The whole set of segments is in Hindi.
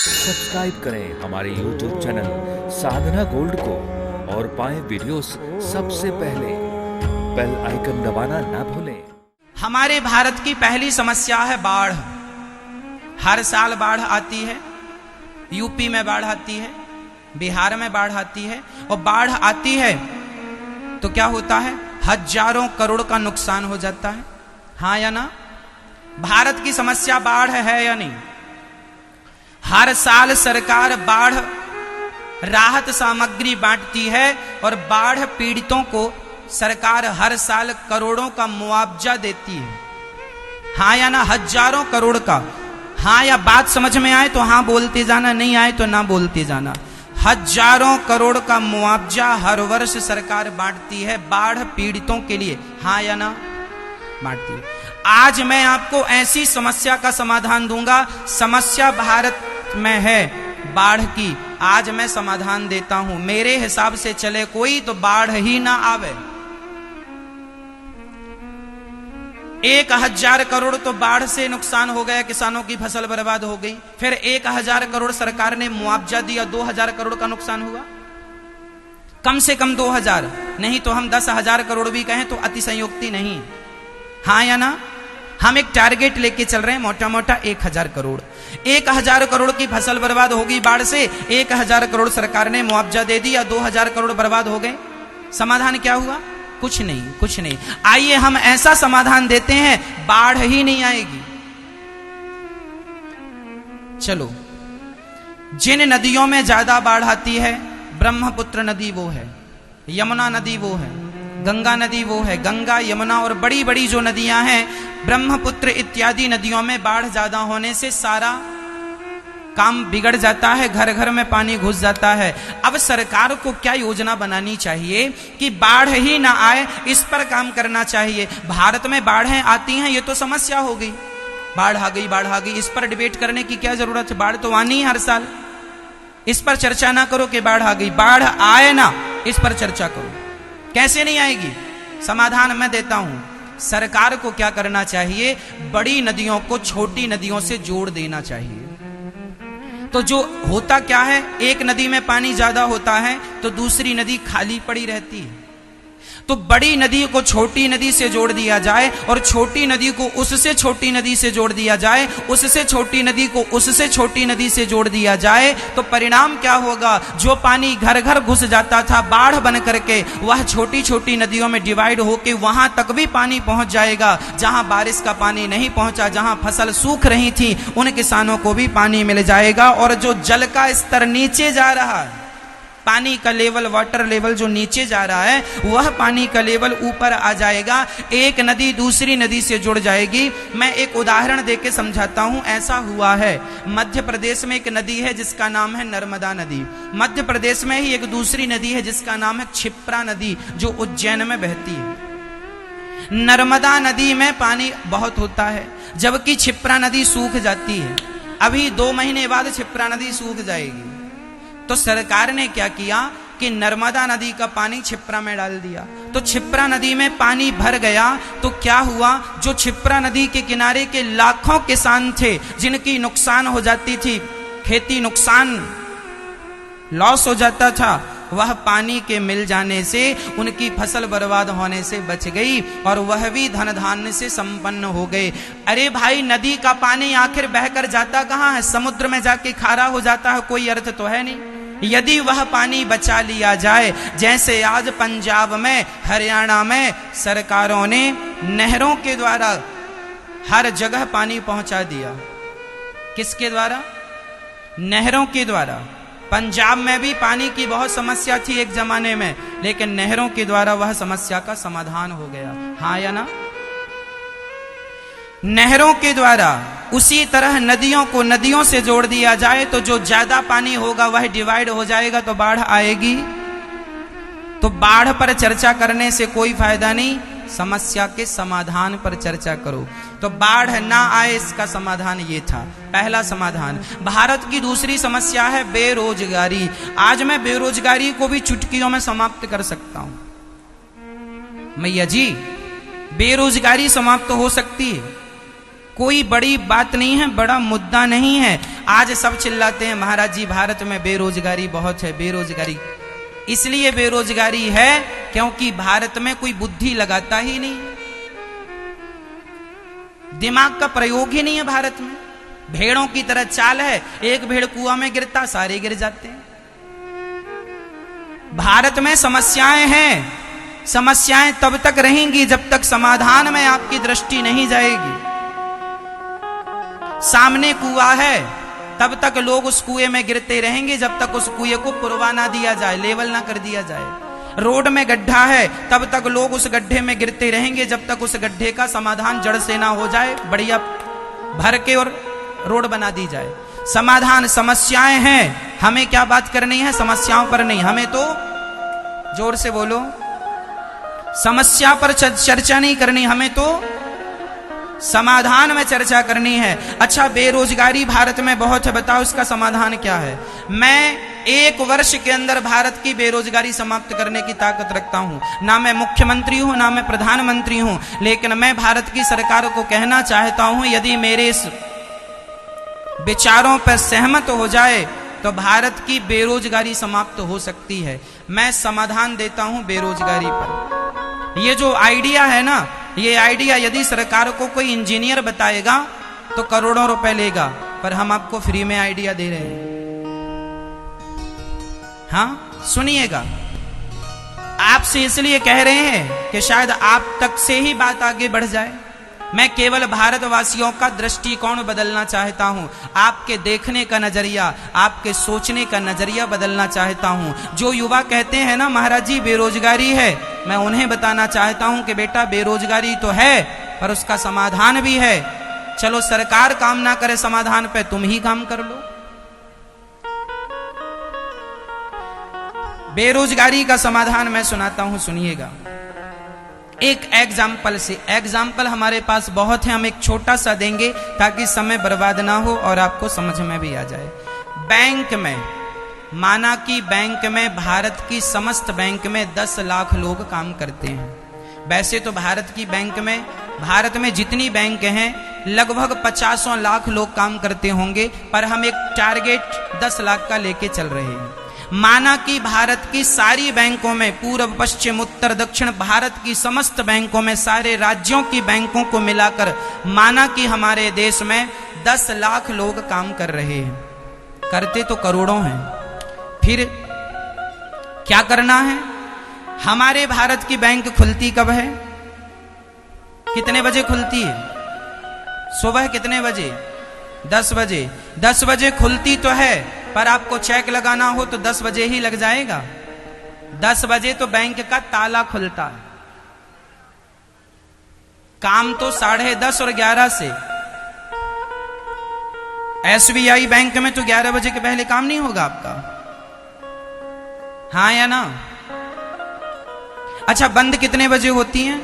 सब्सक्राइब करें हमारे YouTube चैनल साधना गोल्ड को और पाएं वीडियोस सबसे पहले। बेल आइकन दबाना ना भूलें। हमारे भारत की पहली समस्या है बाढ़। हर साल बाढ़ आती है। यूपी में बाढ़ आती है, बिहार में बाढ़ आती है, और बाढ़ आती है तो क्या होता है, हजारों करोड़ का नुकसान हो जाता है। हाँ या ना? भारत की समस्या बाढ़ है या नहीं? हर साल सरकार बाढ़ राहत सामग्री बांटती है और बाढ़ पीड़ितों को सरकार हर साल करोड़ों का मुआवजा देती है। हाँ या ना? हजारों करोड़ का। हाँ या बात समझ में आए तो हाँ बोलते जाना, नहीं आए तो ना बोलते जाना। हजारों करोड़ का मुआवजा हर वर्ष सरकार बांटती है बाढ़ पीड़ितों के लिए। हाँ या ना? बांटती है। आज मैं आपको ऐसी समस्या का समाधान दूंगा। समस्या भारत में है बाढ़ की, आज मैं समाधान देता हूं। मेरे हिसाब से चले कोई तो बाढ़ ही ना आवे। 1000 करोड़ तो बाढ़ से नुकसान हो गया, किसानों की फसल बर्बाद हो गई। फिर 1000 करोड़ सरकार ने मुआवजा दिया, 2000 करोड़ का नुकसान हुआ। कम से कम 2000, नहीं तो हम 10,000 करोड़ भी कहें तो अतिशयोक्ति नहीं। हाँ या ना? हम एक टारगेट लेके चल रहे हैं, मोटा मोटा 1000 करोड़। 1000 करोड़ की फसल बर्बाद होगी बाढ़ से, 1000 करोड़ सरकार ने मुआवजा दे दिया, 2000 करोड़ बर्बाद हो गए। समाधान क्या हुआ? कुछ नहीं, कुछ नहीं। आइए हम ऐसा समाधान देते हैं, बाढ़ ही नहीं आएगी। चलो, जिन नदियों में ज्यादा बाढ़ आती है, ब्रह्मपुत्र नदी वो है, यमुना नदी वो है, गंगा नदी वो है। गंगा, यमुना और बड़ी बड़ी जो नदियां हैं, ब्रह्मपुत्र इत्यादि नदियों में बाढ़ ज्यादा होने से सारा काम बिगड़ जाता है, घर घर में पानी घुस जाता है। अब सरकार को क्या योजना बनानी चाहिए कि बाढ़ ही ना आए, इस पर काम करना चाहिए। भारत में बाढ़ें आती हैं, ये तो समस्या हो गई। बाढ़ आ गई, बाढ़ आ गई, इस पर डिबेट करने की क्या जरूरत है? बाढ़ तो आनी है हर साल। इस पर चर्चा ना करो कि बाढ़ आ गई। बाढ़ आए ना, इस पर चर्चा करो। कैसे नहीं आएगी? समाधान मैं देता हूं। सरकार को क्या करना चाहिए, बड़ी नदियों को छोटी नदियों से जोड़ देना चाहिए। तो जो होता क्या है, एक नदी में पानी ज्यादा होता है तो दूसरी नदी खाली पड़ी रहती है। तो बड़ी नदी को छोटी नदी से जोड़ दिया जाए और छोटी नदी को उससे छोटी नदी से जोड़ दिया जाए, उससे छोटी नदी को उससे छोटी नदी से जोड़ दिया जाए, तो परिणाम क्या होगा? जो पानी घर घर घुस जाता था बाढ़ बन करके, वह छोटी छोटी नदियों में डिवाइड होके वहां तक भी पानी पहुंच जाएगा। जहां बारिश का पानी नहीं पहुंचा, जहां फसल सूख रही थी, उन किसानों को भी पानी मिल जाएगा। और जो जल का स्तर नीचे जा रहा है, पानी का लेवल, वाटर लेवल जो नीचे जा रहा है, वह पानी का लेवल ऊपर आ जाएगा। एक नदी दूसरी नदी से जुड़ जाएगी। मैं एक उदाहरण देके समझाता हूं। ऐसा हुआ है, मध्य प्रदेश में एक नदी है जिसका नाम है नर्मदा नदी। मध्य प्रदेश में ही एक दूसरी नदी है जिसका नाम है क्षिप्रा नदी, जो उज्जैन में बहती है। नर्मदा नदी में पानी बहुत होता है, जबकि क्षिप्रा नदी सूख जाती है। अभी 2 महीने बाद क्षिप्रा नदी सूख जाएगी। तो सरकार ने क्या किया कि नर्मदा नदी का पानी क्षिप्रा में डाल दिया। तो क्षिप्रा नदी में पानी भर गया तो क्या हुआ, जो क्षिप्रा नदी के किनारे के लाखों किसान थे जिनकी नुकसान हो जाती थी, खेती नुकसान लॉस हो जाता था, वह पानी के मिल जाने से उनकी फसल बर्बाद होने से बच गई और वह भी धन धान्य से संपन्न हो गए। अरे भाई, नदी का पानी आखिर बहकर जाता कहाँ है? समुद्र में जाके खारा हो जाता है, कोई अर्थ तो है नहीं। यदि वह पानी बचा लिया जाए, जैसे आज पंजाब में, हरियाणा में सरकारों ने नहरों के द्वारा हर जगह पानी पहुंचा दिया। किसके द्वारा? नहरों के द्वारा। पंजाब में भी पानी की बहुत समस्या थी एक जमाने में, लेकिन नहरों के द्वारा वह समस्या का समाधान हो गया। हाँ या ना? नहरों के द्वारा। उसी तरह नदियों को नदियों से जोड़ दिया जाए तो जो ज्यादा पानी होगा वह डिवाइड हो जाएगा, तो बाढ़ आएगी। तो बाढ़ पर चर्चा करने से कोई फायदा नहीं, समस्या के समाधान पर चर्चा करो। तो बाढ़ ना आए, इसका समाधान ये था, पहला समाधान। भारत की दूसरी समस्या है बेरोजगारी। आज मैं बेरोजगारी को भी चुटकियों में समाप्त कर सकता हूं। मैया जी, बेरोजगारी समाप्त हो सकती है, कोई बड़ी बात नहीं है, बड़ा मुद्दा नहीं है। आज सब चिल्लाते हैं महाराज जी भारत में बेरोजगारी बहुत है, बेरोजगारी। इसलिए बेरोजगारी है क्योंकि भारत में कोई बुद्धि लगाता ही नहीं, दिमाग का प्रयोग ही नहीं है भारत में। भेड़ों की तरह चाल है, एक भेड़ कुआं में गिरता सारे गिर जाते हैं। भारत में समस्याएं हैं, समस्याएं तब तक रहेंगी जब तक समाधान में आपकी दृष्टि नहीं जाएगी। सामने कुआं है तब तक लोग उस कुएं में गिरते रहेंगे जब तक उस कुएं को पुरवा ना दिया जाए, लेवल ना कर दिया जाए। रोड में गड्ढा है तब तक लोग उस गड्ढे में गिरते रहेंगे जब तक उस गड्ढे का समाधान जड़ से ना हो जाए, बढ़िया भर के और रोड बना दी जाए। समाधान समस्याएं हैं, हमें क्या बात करनी है? समस्याओं पर नहीं, हमें तो जोर से बोलो, समस्या पर चर्चा नहीं करनी, हमें तो समाधान में चर्चा करनी है। अच्छा, बेरोजगारी भारत में बहुत है, बताओ इसका समाधान क्या है? मैं 1 वर्ष के अंदर भारत की बेरोजगारी समाप्त करने की ताकत रखता हूं। ना मैं मुख्यमंत्री हूं, ना मैं प्रधानमंत्री हूं, लेकिन मैं भारत की सरकार को कहना चाहता हूं, यदि मेरे इस विचारों पर सहमत हो जाए तो भारत की बेरोजगारी समाप्त हो सकती है। मैं समाधान देता हूं बेरोजगारी पर। ये जो आइडिया है ना, ये आइडिया यदि सरकार को कोई इंजीनियर बताएगा तो करोड़ों रुपए लेगा, पर हम आपको फ्री में आइडिया दे रहे हैं। हाँ, सुनिएगा, आपसे इसलिए कह रहे हैं कि शायद आप तक से ही बात आगे बढ़ जाए। मैं केवल भारतवासियों का दृष्टिकोण बदलना चाहता हूं, आपके देखने का नजरिया, आपके सोचने का नजरिया बदलना चाहता हूं। जो युवा कहते हैं ना महाराज जी बेरोजगारी है, मैं उन्हें बताना चाहता हूं कि बेटा बेरोजगारी तो है पर उसका समाधान भी है। चलो सरकार काम ना करे समाधान पे, तुम ही काम कर लो। बेरोजगारी का समाधान मैं सुनाता हूं, सुनिएगा एक एग्जाम्पल से। एग्जाम्पल हमारे पास बहुत है, हम एक छोटा सा देंगे ताकि समय बर्बाद ना हो और आपको समझ में भी आ जाए। बैंक में, माना कि बैंक में, भारत की समस्त बैंक में 10 लाख लोग काम करते हैं। वैसे तो भारत की बैंक में, भारत में जितनी बैंक हैं लगभग 50 लाख लोग काम करते होंगे, पर हम एक टारगेट 10 लाख का लेके चल रहे हैं। माना कि भारत की सारी बैंकों में, पूर्व पश्चिम उत्तर दक्षिण भारत की समस्त बैंकों में, सारे राज्यों की बैंकों को मिलाकर माना कि हमारे देश में 10 लाख लोग काम कर रहे हैं। करते तो करोड़ों हैं। फिर क्या करना है? हमारे भारत की बैंक खुलती कब है? कितने बजे खुलती है? सुबह कितने बजे? 10 बजे। 10 बजे खुलती तो है, पर आपको चेक लगाना हो तो 10 बजे ही लग जाएगा। 10 बजे तो बैंक का ताला खुलता है। काम तो 10:30 और 11 से। SBI बैंक में तो 11 बजे के पहले काम नहीं होगा आपका, हाँ या ना? अच्छा, बंद कितने बजे होती हैं?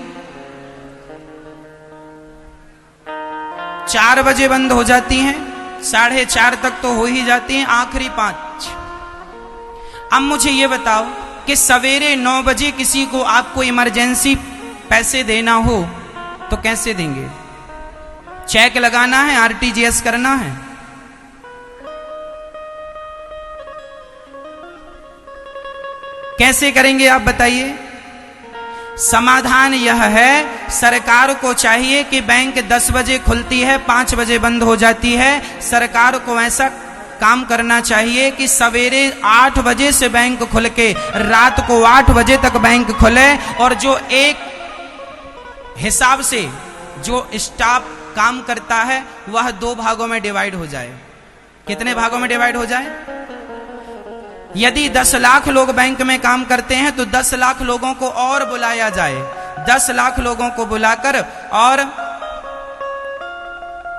4 बजे बंद हो जाती हैं, 4:30 तक तो हो ही जाती हैं, आखिरी 5। अब मुझे ये बताओ कि सवेरे 9 बजे किसी को आपको इमरजेंसी पैसे देना हो तो कैसे देंगे? चेक लगाना है, RTGS करना है? कैसे करेंगे आप बताइए? समाधान यह है, सरकार को चाहिए कि बैंक 10 बजे खुलती है, 5 बजे बंद हो जाती है। सरकार को ऐसा काम करना चाहिए कि सवेरे 8 बजे से बैंक खुल के रात को 8 बजे तक बैंक खुले, और जो एक हिसाब से जो स्टाफ काम करता है वह 2 भागों में डिवाइड हो जाए। कितने भागों में डिवाइड हो जाए? यदि 10 लाख लोग बैंक में काम करते हैं तो 10 लाख लोगों को और बुलाया जाए। 10 लाख लोगों को बुलाकर और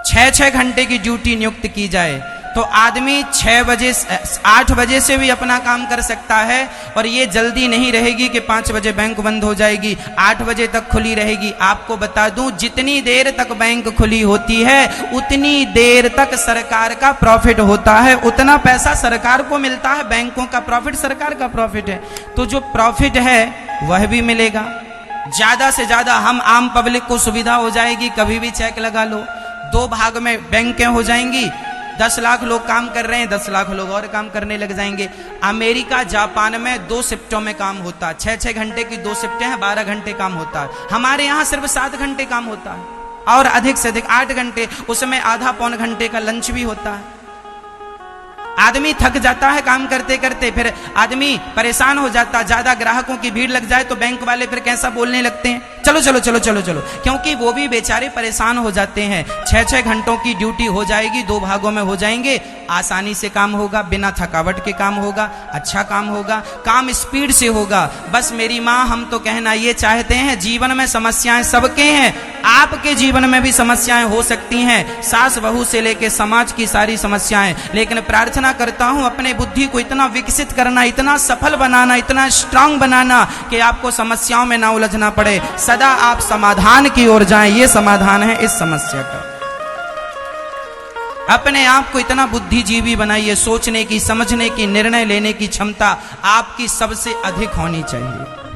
6-6 घंटे की ड्यूटी नियुक्त की जाए, तो आदमी 8 बजे से भी अपना काम कर सकता है। और ये जल्दी नहीं रहेगी कि 5 बजे बैंक बंद हो जाएगी, 8 बजे तक खुली रहेगी। आपको बता दूं, जितनी देर तक बैंक खुली होती है उतनी देर तक सरकार का प्रॉफिट होता है, उतना पैसा सरकार को मिलता है। बैंकों का प्रॉफिट सरकार का प्रॉफिट है, तो जो प्रॉफिट है वह भी मिलेगा। ज्यादा से ज्यादा हम आम पब्लिक को सुविधा हो जाएगी, कभी भी चेक लगा लो। 2 भाग में बैंकें हो जाएंगी, 10 लाख लोग काम कर रहे हैं, 10 लाख लोग और काम करने लग जाएंगे। अमेरिका जापान में 2 शिफ्टों में काम होता है, 6-6 घंटे की 2 शिफ्टें हैं, 12 घंटे काम होता है। हमारे यहाँ सिर्फ 7 घंटे काम होता है और अधिक से अधिक 8 घंटे, उसमें आधा पौन घंटे का लंच भी होता है। आदमी थक जाता है काम करते करते, फिर आदमी परेशान हो जाता, ज्यादा ग्राहकों की भीड़ लग जाए तो बैंक वाले फिर कैसा बोलने लगते हैं, चलो चलो चलो चलो चलो, क्योंकि वो भी बेचारे परेशान हो जाते हैं। 6-6 घंटों की ड्यूटी हो जाएगी, 2 भागों में हो जाएंगे, आसानी से काम होगा, बिना थकावट के काम होगा, अच्छा काम होगा, काम स्पीड से होगा। बस मेरी माँ, हम तो कहना ये चाहते हैं, जीवन में समस्याएं सबके हैं, आपके जीवन में भी समस्याएं हो सकती हैं, सास बहू से लेके समाज की सारी समस्याएं, लेकिन प्रार्थना करता हूं अपने बुद्धि को इतना विकसित करना, इतना सफल बनाना, इतना स्ट्रांग बनाना कि आपको समस्याओं में ना उलझना पड़े, सदा आप समाधान की ओर जाएं। ये समाधान है इस समस्या का। अपने आप को इतना बुद्धिजीवी बनाइए, सोचने की, समझने की, निर्णय लेने की क्षमता आपकी सबसे अधिक होनी चाहिए।